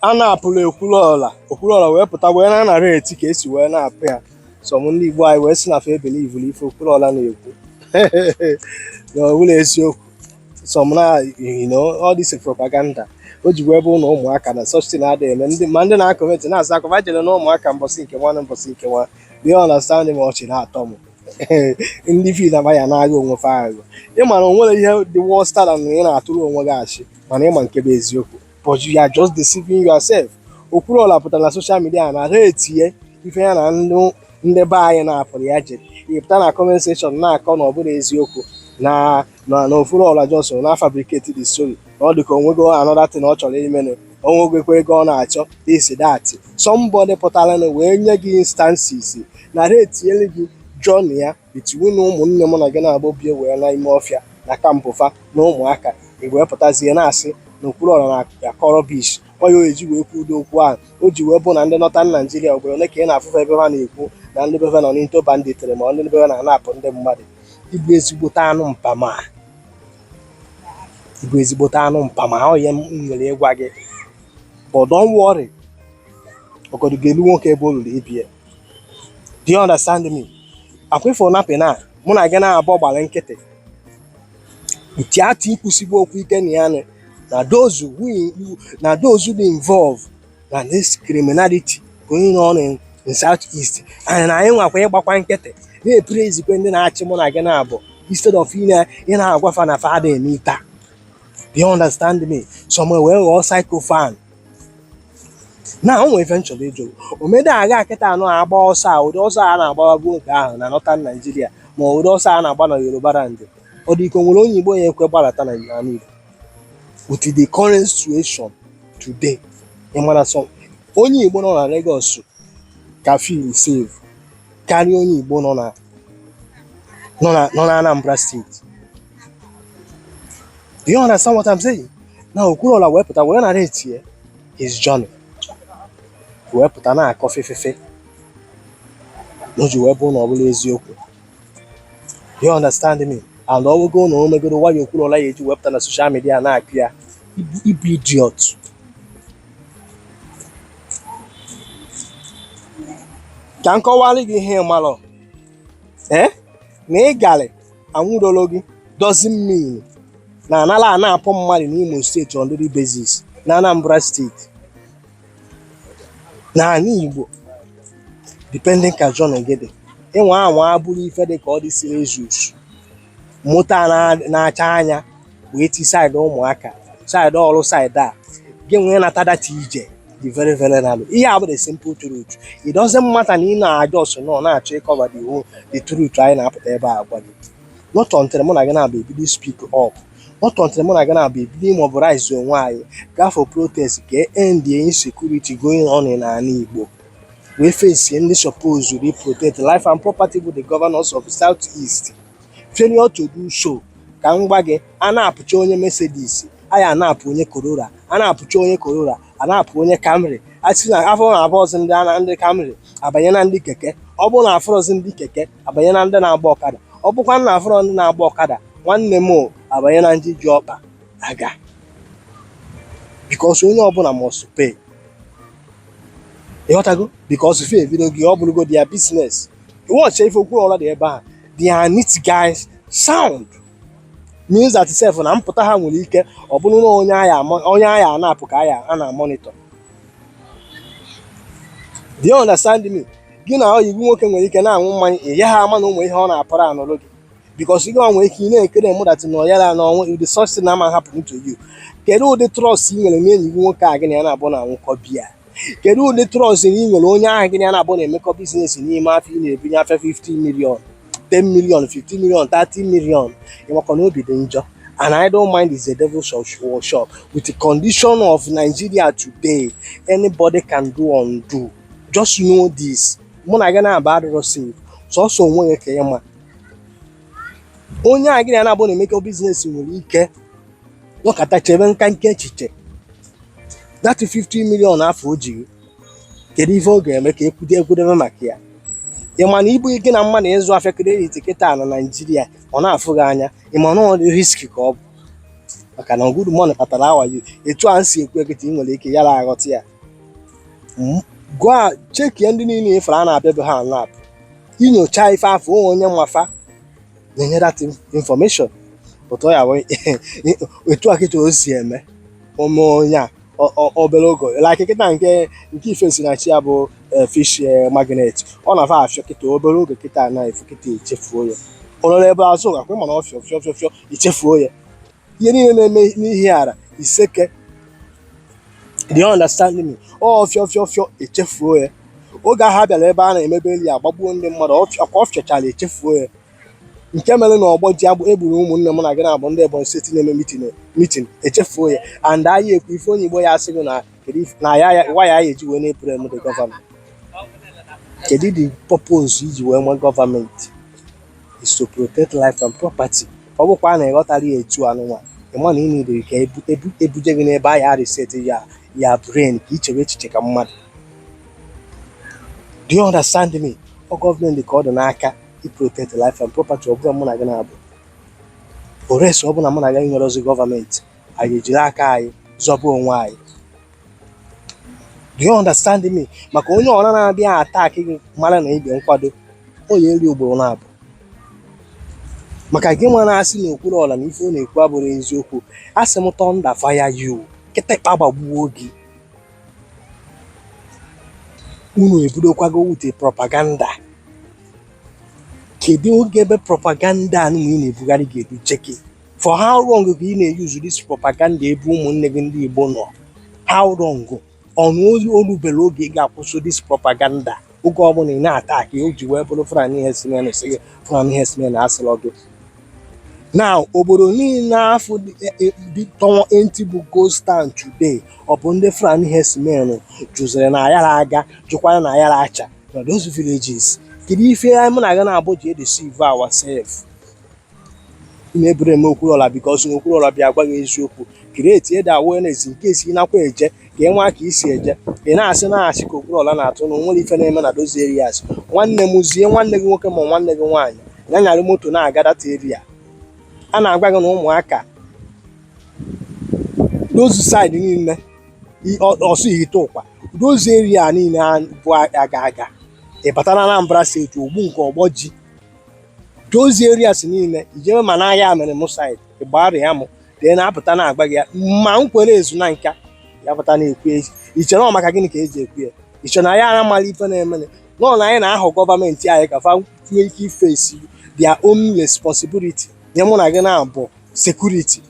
a na-apụla Okwuluora wee pụta wee na-anareti ka esi wee na-apụ ya. Sọm ndị Igbo anyị wee sị na fe belivulu ife Okwuluora na-ekwu na ọ bụla eziokwu. Sọm na all this propaganda o ji wee bụ na ụmụaka na such thing adịghị eme ma ndị na-akọmenti na-asị akọva jere na ụmụaka mbọsị nke nwa mbọsị nke nwa dị ọnastandị ma ọchị na-atọ m ndị fil amaya na-agha onwe fe aghụghọ. Ịma na o nwere ihe dị worst than na ị na-atụrụ onwe gị achị mana ịma nke bụ eziokwu, but you are just deceiving yourself. Okwuluora pụtara na social media na retie ife ya na ndị be anyị na-apụrụ ya jere ịpụta na comment section na-akọ na ọ bụla eziokwu na Okwuluora just na fabricate the story na ọ dị ka onwego another thing ọ chọrọ imene, onwegekwa ego ọ na-achọ this that. Somebody pụtara na wee nye gị instances na retiele gị journey ya between ụmụnne m na gị na-agba bie wee na ime ọfịa na kampụ fa na ụmụaka wee pụtazie na-asị na Okwuluora na-akọrọ bish onye oji wee kwudo okwu ahụ. O ji wee bụ na ndị Northern Nigeria obodo ole ka ị na-afụfa ebe ha na-ekwu na ndị beve nọ n'into banditere ma ndị beve na-anapụ ndị mmadụ. Igbu ezigbote anụ mpama, igbu ezigbote anụ mpama, ọ ihe m nwere ịgwa gị. But don't worry, ọgọdụ ga-elu nwoke ebe o lụrụ ibie. Do you understand me? Akwụfọ napị na mụ na gị na-abụ gbara nkịtị itiatụ ikwusigbo okwu ike na ya na those who involve na this criminality going on in Southeast, and na anyị nwakwa ịgbakwa nkịtị na-eprezikwe ndị na-achị mụ na gị na-abụ instead of ị na-agwafa na fada emita. Do you understand me? Some wee ghọọ psycho fan. Na o nwere ife nchọrọ ịjụ, omede agha akịta anọ agba ọsọ a ụdị ọsọ a na-agbabu oge ahụ na Northern Nigeria ma ụdị ọsọ a na-agba na Yoruba land, ọ dị ka nwere onye Igbo ya ekwe gbalata na Igbo with the current situation today. Ịmara sọ onye Igbo nọ na Lagos ka feel safe karịa onye Igbo nọ na Anambra State. Do you understand what I'm saying? Na Okwuluora wee pụta wee narrate his journey, wee pụta na-akọ fefefe o ji wee bụ na ọ bụla eziokwu. Do you understand me? And ọwụgo na o megoro nwayọ Okwuluora ya eji wepụta na social media na-akụ ya ibu idiot. Ka m kọwalụ gị ihe malụ na ịgalị anwụrụlụ gị doesn't mean na anala a na-apụ mmadụ n'Imo steeti on daily basis na Anambra steeti na ala Igbo depending ka John Ogede ịnwa anwa abụrụ ife dị ka ọ dị Syracuse moto a na-acha anya wee ti side ụmụaka side ọrụ side a gị nwee nata data ije dị very very narrow. Ihe a bụ the simple truth. It doesn't matter na ị na-ajọ ọsọ nọ na-achọ ịkọva the truth anyị na-apụta ebe a gwa gị. Not until mụ na gị na-abụ ebido speak up, not until mụ na gị na-abụ ebido immobilize onwe anyị gaa for protest ka end the insecurity going on in ala Igbo wee face ndị suppose to protect life and property with the governors of the Southeast. Failure to do so ka m gwa gị a na-apụcha onye Mercedes anyị a na-apụ onye Corolla, a na-apụcha onye Corolla a na-apụ onye Camry. A sị na afọ na abụọzi ndị Camry abanye na ndị keke, ọ bụ na afọrọzi ndị keke abanye na ndị na-agba ọkada, ọ bụkwa na afọrọ ndị na-agba ọkada nwanne m abanye na ndị ji ọkpa aga, because onye ọbụla must pay. Ịghọtago? Because if ebido gị ọ bụrụgo their business. Watch ife Okwuluora dị ebe a, their neat guys sound means that itself na mpụta ha nwere ike ọ bụrụ na onye agha na-apụ ka a na-monitor. Do you understand me? Gị na oyibo nwoke nwere ike na-aṅụ mmanya enye ha ama na ụmụ ihe ọ na-apụrụ anụrụ gị, because gị nwere ike ị na-ekere mụdatị na ọyara na ọnwụ the such thing na happen to you. Kedu ụdị trust ị nwere n'enyi gị nwoke a gị na ya na-abụ na nwụkọ biya? Kedu ụdị trust ị nwere onye ahụ gị na ya na-abụ na-emekọ biznes n'ime afọ ị na-ebinye afọ 15 million, 10 million, 15 million, 30 million? Ịmakọ na obi dị njọ. And I don't mind is a devil's workshop. With the condition of Nigeria today, anybody can do undo. Just know this. Mụ na gị na-aba adịrọ safe. Sọsọ onwe ya ka ya ma. Onye a gị na na-abụ na-emekọ biznes nwere ike nwekata chebe nka nke echiche. That 50 million afọ o jiri kedu ife ọ ga-eme ka ekwudebe maka ya? Ịma na ibu gị na mma na ịzụ afịa kredit kịta na Nigeria ọ na-afụ gị anya, ịma na ọ dị riski ka ọ bụ maka na good money kpatara awa etu a si ekwu ekete ị nwere ike yara aghọta ya. gwa chekie ndị niile ifere a na-abịa be ha nap inyocha ife afọ onye nwafa na-enye that information pụta ya wee etu a kịta o si eme ome onye a obere ogo like kịta nke ife si na chi ya bụ fish magnet ọ na-afa afịọ kịta obere oge kịta na efu kịta echefuo ya ọnọrọ ebe azụ gakwa mana ọfịọ ichefuo ya ihe niile na-eme n'ihi ara iseke do you understand me ọfịọ echefuo ya oge ahụ bịara ebe a na-emebe eli agbagbuo ndị mmadụ ọfịọchara echefuo ya nke mere na ọgbọ ji egburu ụmụnne m na gị na-abụ ndị Ebonyi steeti na-eme mitin echefuo ya and anyị ekwu ife onye Igbo ya asị gị na why ya eji wee na-epure the government. Kedu the purpose iji wee nwee gọọmenti is to protect life and property. Ọ bụkwa na ịghọtara ya etu anụnwa ịma na ị nidiri ka ebuje gị n'ebe ahịa reset ya brain ka ichewe echiche ka mmadụ. Do you understand me? Ọ gọọmenti ka ọ dị n'aka i protect life and property. Ọ bụla mụ na gị na-abụ oresi, ọ bụla mụ na gị nwere ozi gọọmenti anyị ejiri aka anyị zọba onwe anyị. Do you understand me? Maka onye ọra na-abịa attack gị mara na ibe nkwado o ya eri ugboro na-abụ maka gị nwa na-asị na Okwuluora na ife ọ na-ekwu abụrụ eziokwu. Asị m thunder fire you kịtịkpa gbagbuo gị. Unu ebidokwago wute propaganda. Kedu oge ebe propaganda anụ ị na-ebugharị ga-ebu cheki? For how long ka ị na-use this propaganda ebe ụmụnne gị ndị Igbo nọ? How long? Ọnụ olubere oge ị ga-akwụsị this propaganda oge ọbụla ị na-ata ka o ji wee bụrụ Fulani herdsmen sị gị Fulani herdsmen asịrọ gị. Now obodo niile afọ tọnwa bụ ghost town today ọ bụ ndị Fulani herdsmen jụziri na ayara aga jụkwara na ayara acha na those villages. Kedu ife mụ na aga na-abụ ji deceive ourselves? Na-eburu eme Okwuluora because Okwuluora bịa gwa gị eziokwu. Create the awareness nke esi nakwa eje ka ị nwa ka isi eje ị na-asị ka Okwuluora na-atụ na nwere ife na-eme na those areas. Nwanne m zie nwanne gị nwoke ma nwanne gị nwaanyị ya nyara moto na-aga that area. A na-agwa gị na ụmụaka those side niile ọsụ ihite ụkwa those area niile bụ aga ị batara na Anambra steeti ogbu nke ọgbọ ji those areas niile ijewe ma n'ahịa mere m side ịgbara ya mụ dee na-apụta na-agba gị ya ma nkwere ezu na nka ya pụta na-ekwu iche na maka gịnị ka eji ekwu ya iche na ya na-amala ife na-emene nọ na anyị na-ahụ gọọmenti anyị ka fa nwee ike ifesi their own responsibility nye mụ na gị na-abụ security.